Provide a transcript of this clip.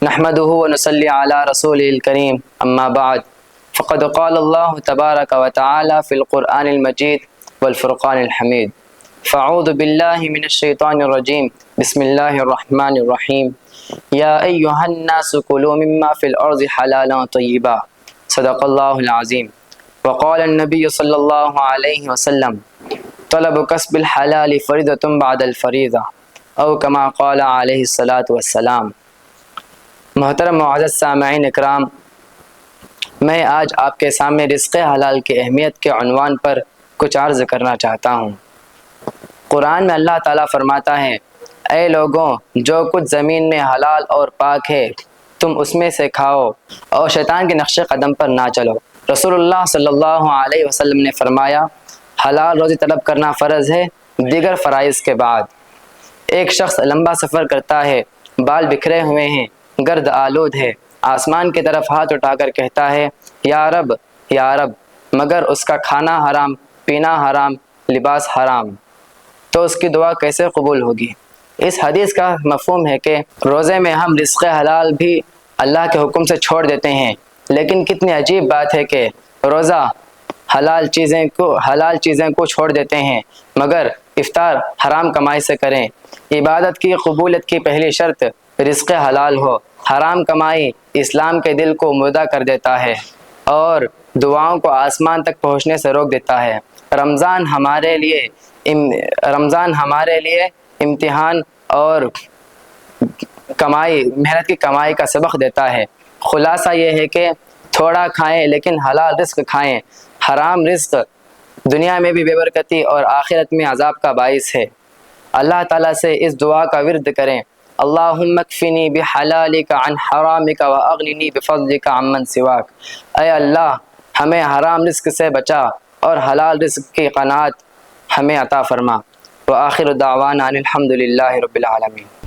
نحمده ونصلي على رسوله الكريم اما بعد فقد قال الله تبارك وتعالى في القرآن المجيد والفرقان الحميد فاعوذ بالله من الشيطان الرجيم بسم الله الرحمن الرحيم يا أيها الناس كلوا مما في الأرض حلالا طيبا صدق الله العظيم وقال النبي صلى الله عليه وسلم طلب كسب الحلال فريضة بعد الفريضة او كما قال علیہ الصلاۃ والسلام۔ محترم معزز سامعین اکرام، میں آج آپ کے سامنے رزق حلال کی اہمیت کے عنوان پر کچھ عرض کرنا چاہتا ہوں۔ قرآن میں اللہ تعالیٰ فرماتا ہے، اے لوگوں، جو کچھ زمین میں حلال اور پاک ہے تم اس میں سے کھاؤ اور شیطان کے نقش قدم پر نہ چلو۔ رسول اللہ صلی اللہ علیہ وسلم نے فرمایا، حلال روزی طلب کرنا فرض ہے دیگر فرائض کے بعد۔ ایک شخص لمبا سفر کرتا ہے، بال بکھرے ہوئے ہیں، گرد آلود ہے، آسمان کی طرف ہاتھ اٹھا کر کہتا ہے، یا رب یا رب، مگر اس کا کھانا حرام، پینا حرام، لباس حرام، تو اس کی دعا کیسے قبول ہوگی؟ اس حدیث کا مفہوم ہے کہ روزے میں ہم رزق حلال بھی اللہ کے حکم سے چھوڑ دیتے ہیں، لیکن کتنی عجیب بات ہے کہ روزہ حلال چیزیں کو چھوڑ دیتے ہیں، مگر افطار حرام کمائی سے کریں۔ عبادت کی قبولیت کی پہلی شرط رزق حلال ہو۔ حرام کمائی اسلام کے دل کو مردہ کر دیتا ہے اور دعاؤں کو آسمان تک پہنچنے سے روک دیتا ہے۔ رمضان ہمارے لیے امتحان اور محنت کی کمائی کا سبق دیتا ہے۔ خلاصہ یہ ہے کہ تھوڑا کھائیں لیکن حلال رزق کھائیں۔ حرام رزق دنیا میں بھی بے برکتی اور آخرت میں عذاب کا باعث ہے۔ اللہ تعالیٰ سے اس دعا کا ورد کریں، اللہم اکفنی بحلالک عن حرامک واغننی بفضلک عمن سواک۔ اے اللہ، ہمیں حرام رزق سے بچا اور حلال رزق کی قناعت ہمیں عطا فرما۔ وآخر دعوانا ان الحمد للہ رب العالمین۔